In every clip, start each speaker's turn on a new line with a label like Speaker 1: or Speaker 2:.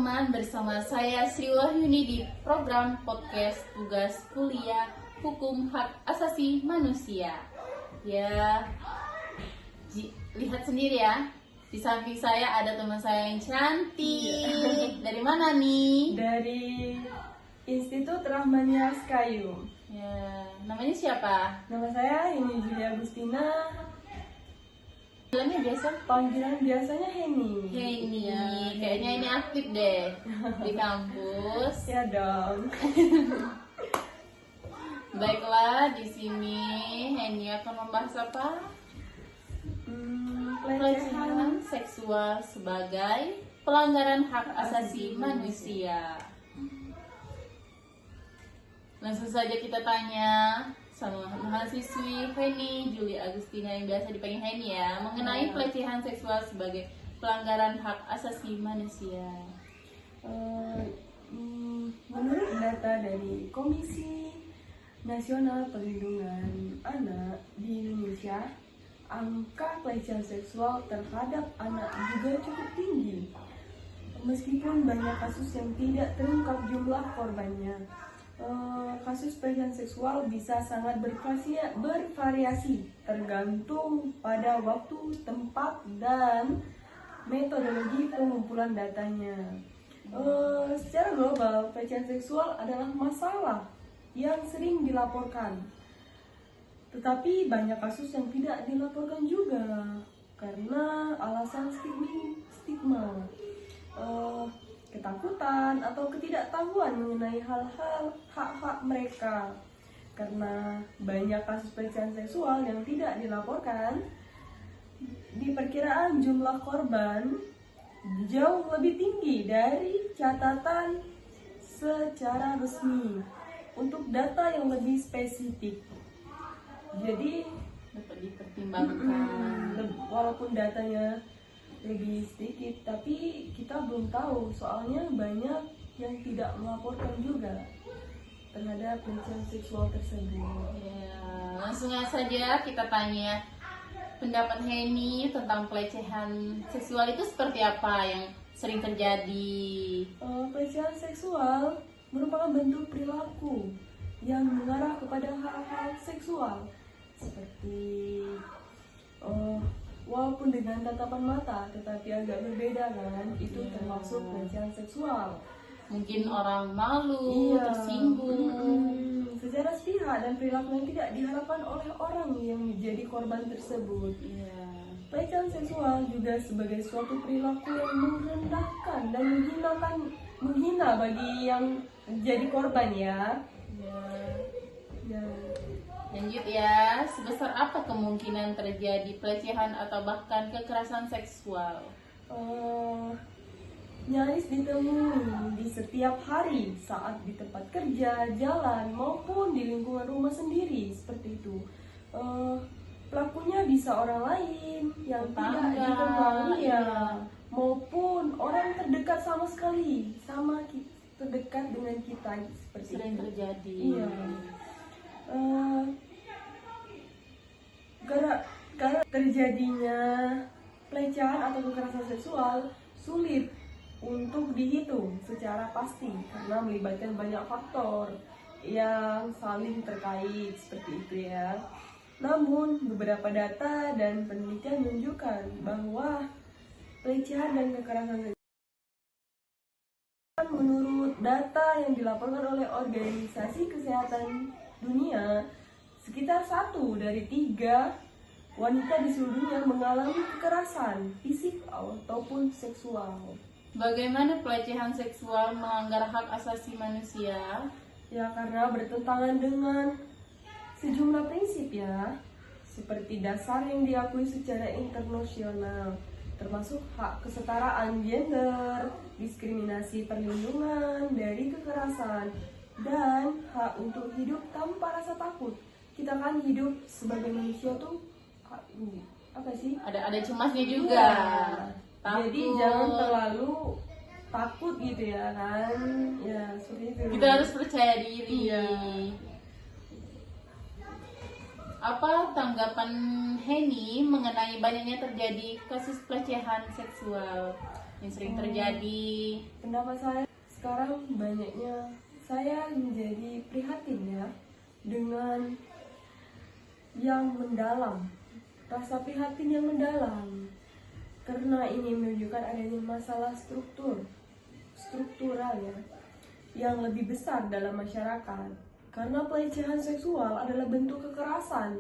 Speaker 1: teman-teman, bersama saya Sri Wahyuni di program podcast tugas kuliah Hukum Hak Asasi Manusia. Ya, lihat sendiri ya, di samping saya ada teman saya yang cantik. Dari mana nih?
Speaker 2: Dari Institut Rahmania Skayu.
Speaker 1: Ya, namanya siapa?
Speaker 2: Nama saya ini Julia Agustina.
Speaker 1: Panggilannya biasa?
Speaker 2: Panggilan biasanya Heni.
Speaker 1: Heni,
Speaker 2: Ya,
Speaker 1: kayaknya ini aktif deh di kampus.
Speaker 2: Ya dong.
Speaker 1: Baiklah, di sini Heni akan membahas apa? Pelecehan seksual sebagai pelanggaran hak asasi manusia. Langsung saja kita tanya sama mahasiswi Heni Julia Agustina yang biasa dipanggil Heni ya, mengenai pelecehan seksual sebagai pelanggaran hak asasi manusia.
Speaker 2: Menurut data dari Komisi Nasional Perlindungan Anak di Indonesia, angka pelecehan seksual terhadap anak juga cukup tinggi. Meskipun banyak kasus yang tidak terungkap jumlah korbannya, kasus pelecehan seksual bisa sangat bervariasi tergantung pada waktu, tempat, dan metodologi pengumpulan datanya. Secara global, pelecehan seksual adalah masalah yang sering dilaporkan, tetapi banyak kasus yang tidak dilaporkan juga karena alasan stigma, ketakutan atau ketidaktahuan mengenai hal-hal hak-hak mereka. Karena banyak kasus pelecehan seksual yang tidak dilaporkan, diperkiraan jumlah korban jauh lebih tinggi dari catatan secara resmi. Untuk data yang lebih spesifik, jadi
Speaker 1: Dapat dipertimbangkan.
Speaker 2: walaupun datanya lebih sedikit, tapi kita belum tahu, soalnya banyak yang tidak melaporkan juga terhadap pelecehan seksual tersebut.
Speaker 1: Ya, langsung saja kita tanya pendapat Heni tentang pelecehan seksual itu seperti apa yang sering terjadi.
Speaker 2: Pelecehan seksual merupakan bentuk perilaku yang mengarah kepada hal-hal seksual seperti walaupun dengan tatapan mata tetapi agak berbeda kan, itu termasuk pelecehan seksual.
Speaker 1: Mungkin orang malu, tersinggung.
Speaker 2: Secara sepihak dan perilaku yang tidak diharapkan oleh orang yang menjadi korban tersebut.
Speaker 1: Iya.
Speaker 2: Pelecehan seksual juga sebagai suatu perilaku yang merendahkan dan menghina bagi yang jadi korban ya. Ya.
Speaker 1: Lanjut ya, sebesar apa kemungkinan terjadi pelecehan atau bahkan kekerasan seksual?
Speaker 2: Nyaris ditemui di setiap hari saat di tempat kerja, jalan, maupun di lingkungan rumah sendiri seperti itu. Pelakunya bisa orang lain yang tidak dikenal, ya, maupun orang terdekat sama sekali, terdekat dengan kita seperti
Speaker 1: Sering
Speaker 2: itu.
Speaker 1: terjadi.
Speaker 2: Iya. Karena terjadinya pelecehan atau kekerasan seksual sulit untuk dihitung secara pasti karena melibatkan banyak faktor yang saling terkait seperti itu ya. Namun beberapa data dan penelitian menunjukkan bahwa pelecehan dan kekerasan seksual, menurut data yang dilaporkan oleh Organisasi Kesehatan Dunia, sekitar 1 dari 3 wanita di seluruh dunia mengalami kekerasan fisik ataupun seksual.
Speaker 1: Bagaimana pelecehan seksual melanggar hak asasi manusia?
Speaker 2: Ya, karena bertentangan dengan sejumlah prinsip ya, seperti dasar yang diakui secara internasional, termasuk hak kesetaraan gender, diskriminasi perlindungan dari kekerasan, dan hak untuk hidup tanpa rasa takut. Kita kan hidup sebagai manusia tuh apa sih?
Speaker 1: Ada cemasnya juga.
Speaker 2: Jadi jangan terlalu takut gitu ya kan? Ya seperti itu.
Speaker 1: Kita harus percaya diri.
Speaker 2: Iya.
Speaker 1: Apa tanggapan Heni mengenai banyaknya terjadi kasus pelecehan seksual? yang sering terjadi?
Speaker 2: Pendapat saya sekarang banyaknya saya menjadi prihatin ya dengan yang mendalam, rasa prihatin yang mendalam, karena ini menunjukkan adanya masalah struktural ya yang lebih besar dalam masyarakat. Karena pelecehan seksual adalah bentuk kekerasan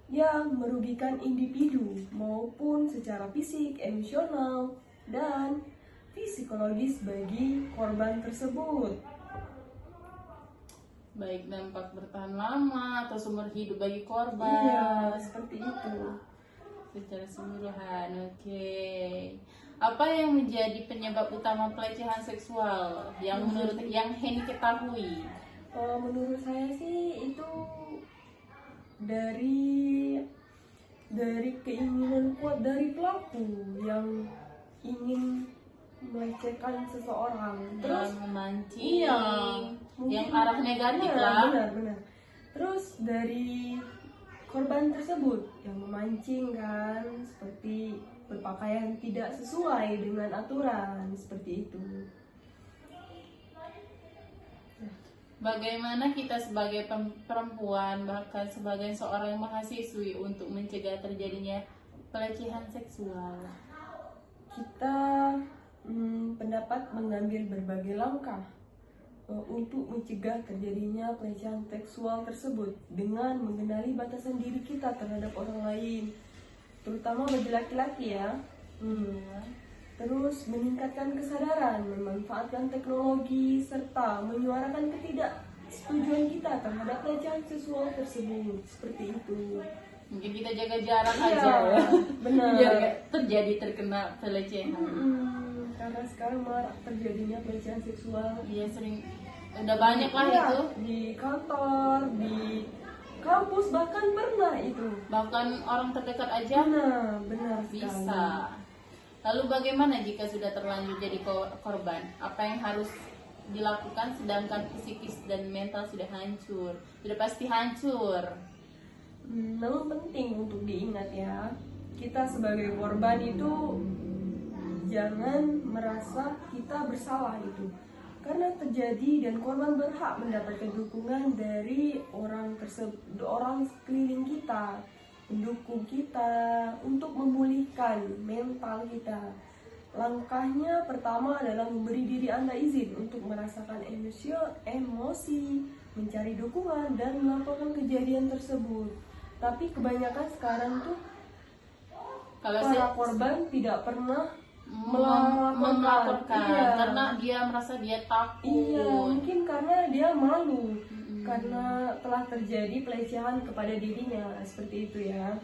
Speaker 2: yang merugikan individu maupun secara fisik, emosional, dan psikologis bagi korban tersebut.
Speaker 1: Baik dampak bertahan lama atau seumur hidup bagi korban.
Speaker 2: Iya, seperti itu.
Speaker 1: Secara keseluruhan, oke. Apa yang menjadi penyebab utama pelecehan seksual yang menurut yang Heni ketahui?
Speaker 2: Menurut saya sih itu dari keinginan kuat dari pelaku yang ingin melecehkan seseorang, terus
Speaker 1: Yang memancing,
Speaker 2: iya,
Speaker 1: yang
Speaker 2: mungkin-
Speaker 1: arah negatif lah.
Speaker 2: benar. Terus dari korban tersebut yang memancing kan, seperti berpakaian tidak sesuai dengan aturan, seperti itu.
Speaker 1: Bagaimana kita sebagai perempuan, bahkan sebagai seorang mahasiswi untuk mencegah terjadinya pelecehan seksual?
Speaker 2: Kita pendapat mengambil berbagai langkah untuk mencegah terjadinya pelecehan seksual tersebut dengan mengenali batasan diri kita terhadap orang lain, terutama bagi laki-laki ya. Terus meningkatkan kesadaran, memanfaatkan teknologi, serta menyuarakan ketidaksetujuan kita terhadap pelecehan seksual tersebut. Seperti itu.
Speaker 1: Mungkin kita jaga jarak
Speaker 2: Iya,
Speaker 1: aja ya.
Speaker 2: benar.
Speaker 1: Biar gak terjadi terkena pelecehan.
Speaker 2: Karena sekarang marak terjadinya pelecehan seksual.
Speaker 1: Iya sering, udah banyak lah
Speaker 2: Iya,
Speaker 1: itu.
Speaker 2: di kantor, di kampus bahkan pernah itu.
Speaker 1: Bahkan orang terdekat aja
Speaker 2: Benar sekali.
Speaker 1: bisa. Lalu bagaimana jika sudah terlanjur jadi korban? Apa yang harus dilakukan sedangkan psikis dan mental sudah hancur? Sudah pasti hancur.
Speaker 2: Namun penting untuk diingat ya, kita sebagai korban itu jangan merasa kita bersalah itu. Karena terjadi dan korban berhak mendapatkan dukungan dari orang sekeliling kita, mendukung kita untuk memulihkan mental kita. Langkahnya pertama adalah memberi diri Anda izin untuk merasakan emosi, mencari dukungan, dan melaporkan kejadian tersebut. Tapi kebanyakan sekarang tuh
Speaker 1: Kalau
Speaker 2: para korban tidak pernah
Speaker 1: melaporkan
Speaker 2: Iya.
Speaker 1: karena dia merasa dia takut.
Speaker 2: Iya, mungkin karena dia malu
Speaker 1: Mm-mm.
Speaker 2: karena telah terjadi pelecehan kepada dirinya, seperti itu ya.